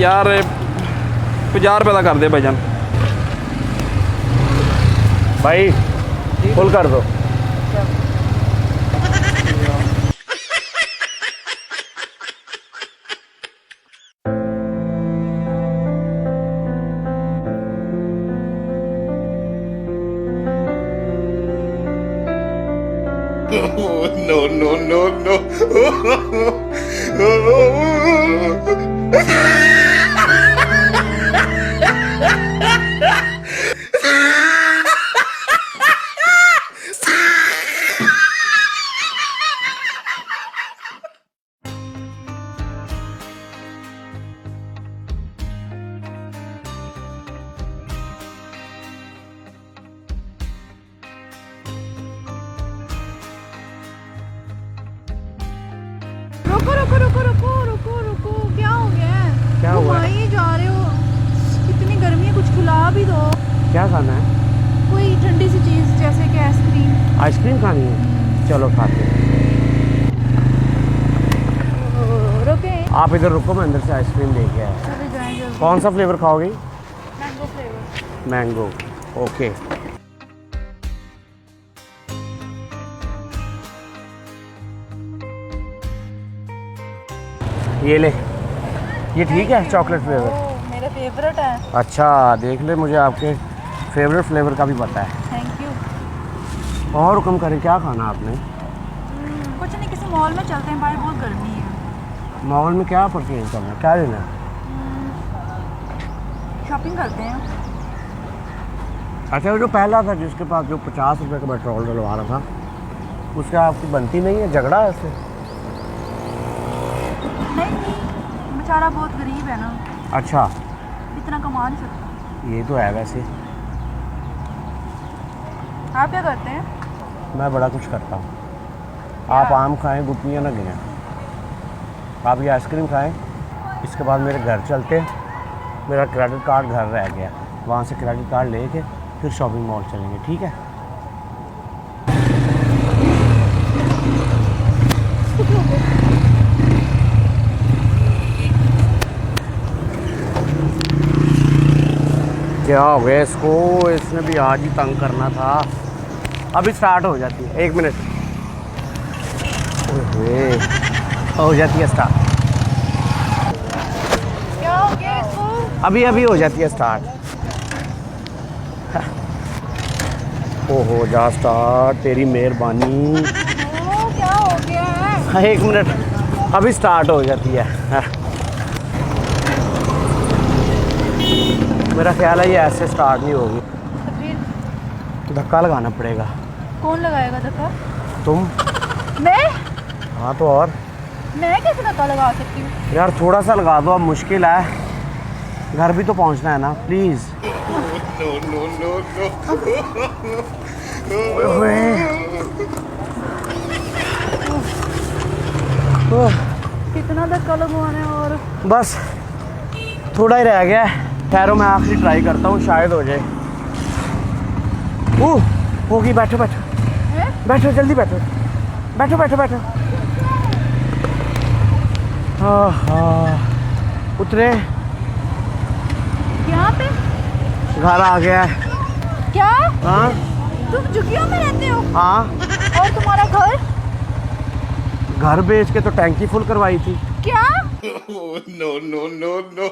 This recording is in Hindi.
यार 50 रुपये का कर दे भाईजान। भाई फुल कर दो। No, no, no, no. रुको रुको रुको रुको रुको रुको, क्या हो गया है? क्या हुआ? वहीं जा रहे हो, इतनी गर्मी है, कुछ खिला भी दो। क्या खाना है? कोई ठंडी सी चीज जैसे कि आइसक्रीम। आइसक्रीम खानी है? चलो खाते हैं। रुके, आप इधर रुको, मैं अंदर से आइसक्रीम लेके आया। चले जाएं जल्दी। कौन सा फ्लेवर खाओगी? Mango flavour. मैंगो। ओके। ये ले, ये ठीक है चॉकलेट फ्लेवर। मेरा फेवरेट है। अच्छा देख ले, मुझे आपके फेवरेट फ्लेवर का भी पता है। Thank you. और हुक्म करें, क्या खाना आपने? कुछ नहीं, किसी मॉल में चलते हैं, बाहर बहुत गर्मी है। मॉल में क्या परचेज करना है, क्या लेना है? शॉपिंग करते हैं। अच्छा वो जो पहला था जिसके पास जो 50 रुपये का पेट्रोल डलवा रहा था, उससे आपकी बनती नहीं है, झगड़ा है उससे? नहीं, बेचारा बहुत गरीब है ना, अच्छा इतना कमा नहीं सकता। ये तो है वैसे। आप क्या करते हैं? मैं बड़ा कुछ करता हूँ। आप आम खाएं, गुटनियाँ ना गिनें। आप ये आइसक्रीम खाएं, इसके बाद मेरे घर चलते। मेरा क्रेडिट कार्ड घर रह गया, वहाँ से क्रेडिट कार्ड लेके फिर शॉपिंग मॉल चलेंगे, ठीक है? क्या हो गया इसको? इसने भी आज ही तंग करना था। अभी स्टार्ट हो जाती है, 1 मिनट। ओए हो जाती है स्टार्ट। क्या हो गया इसको? अभी अभी हो जाती है स्टार्ट। ओहो जा स्टार्ट, तेरी मेहरबानी। क्या हो गया है? 1 मिनट, अभी स्टार्ट हो जाती है। मेरा ख्याल है ये ऐसे स्टार्ट नहीं होगी, तो फिर धक्का लगाना पड़ेगा। कौन लगाएगा धक्का? तुम? मैं? हाँ तो और? मैं कैसे धक्का लगा सकती हूँ? यार थोड़ा सा लगा दो, अब मुश्किल है, घर भी तो पहुंचना है ना, please. No, no, no, no. कितना धक्का लगवाना है और? बस थोड़ा ही रह गया है, ठहरो मैं आखिरी ट्राई करता हूँ, शायद हो जाए। होगी, बैठो बैठो बैठो, जल्दी बैठो बैठो बैठो बैठो। हाँ हाँ, उतरे, यहाँ पे घर आ गया है। क्या? हाँ तुम झुग्गियों में रहते हो? हाँ, और तुम्हारा घर? घर बेच के तो टैंकी फुल करवाई थी। क्या? No, no, no, no.